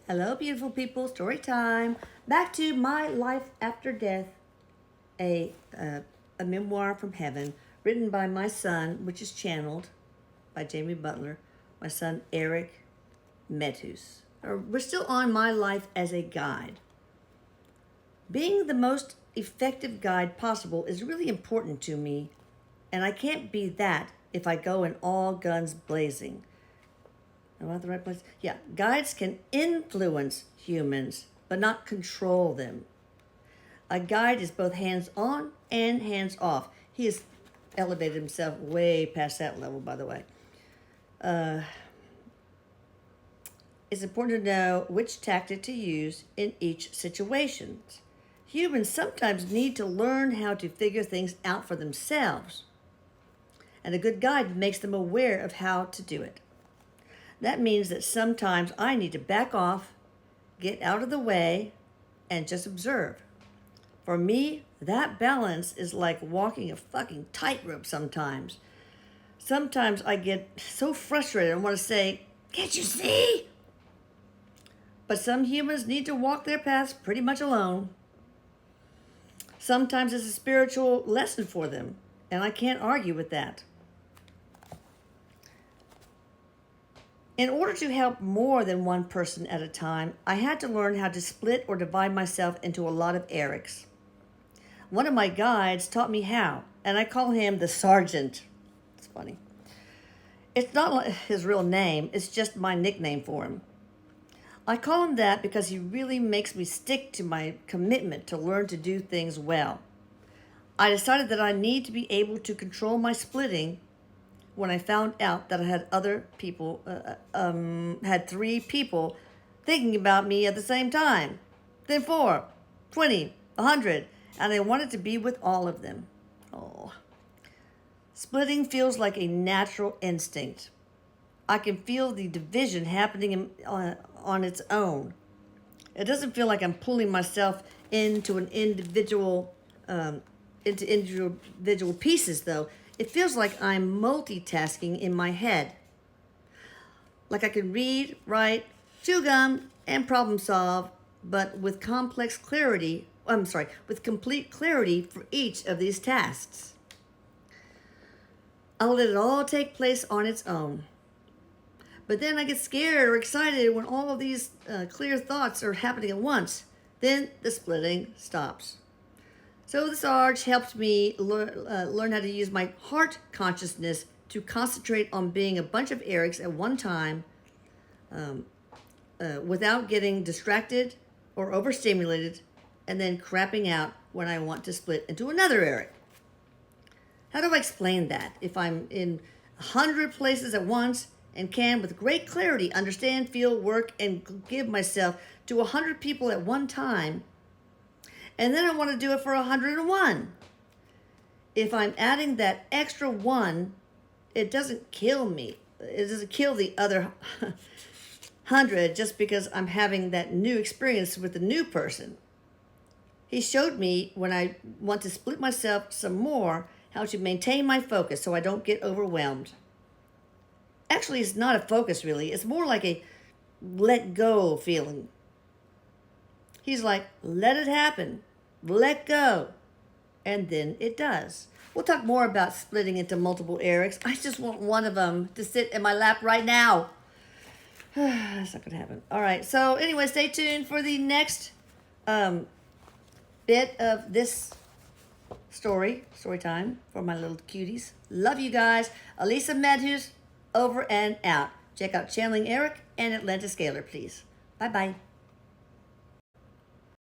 Hello, beautiful people. Story time. Back to My Life After Death, a memoir from heaven, written by my son, which is channeled by Jamie Butler. My son Erik Metus. We're still on my life as a guide. Being the most effective guide possible is really important to me, and I can't be that if I go in all guns blazing. Am I at the right place? Yeah. Guides can influence humans, but not control them. A guide is both hands-on and hands-off. He has elevated himself way past that level, by the way. It's important to know which tactic to use in each situation. Humans sometimes need to learn how to figure things out for themselves, and a good guide makes them aware of how to do it. That means that sometimes I need to back off, get out of the way, and just observe. For me, that balance is like walking a fucking tightrope sometimes. Sometimes I get so frustrated and want to say, "Can't you see?" But some humans need to walk their paths pretty much alone. Sometimes it's a spiritual lesson for them, and I can't argue with that. In order to help more than one person at a time, I had to learn how to split or divide myself into a lot of Eriks. One of my guides taught me how, and I call him the Sergeant. It's funny. It's not like his real name, it's just my nickname for him. I call him that because he really makes me stick to my commitment to learn to do things well. I decided that I need to be able to control my splitting when I found out that I had had 3 people thinking about me at the same time. Then 4, 20, 100, and I wanted to be with all of them. Oh. Splitting feels like a natural instinct. I can feel the division happening on its own. It doesn't feel like I'm pulling myself into individual pieces, though. It feels like I'm multitasking in my head. Like I can read, write, chew gum, and problem solve, but with complete clarity for each of these tasks. I'll let it all take place on its own. But then I get scared or excited when all of these clear thoughts are happening at once. Then the splitting stops. So the Sarge helped me learn how to use my heart consciousness to concentrate on being a bunch of Eriks at one time without getting distracted or overstimulated and then crapping out when I want to split into another Erik. How do I explain that? If I'm in 100 places at once and can, with great clarity, understand, feel, work, and give myself to 100 people at one time, and then I want to do it for 101. If I'm adding that extra 1, it doesn't kill me. It doesn't kill the other 100 just because I'm having that new experience with the new person. He showed me when I want to split myself some more how to maintain my focus so I don't get overwhelmed. Actually, it's not a focus really. It's more like a let go feeling. He's like, let it happen, let go, and then it does. We'll talk more about splitting into multiple Eriks. I just want one of them to sit in my lap right now. That's not gonna happen. All right, so anyway, stay tuned for the next bit of this story time for my little cuties. Love you guys. Elisa Medhus, over and out. Check out Channeling Erik and Atlanta Scalar, please. Bye-bye.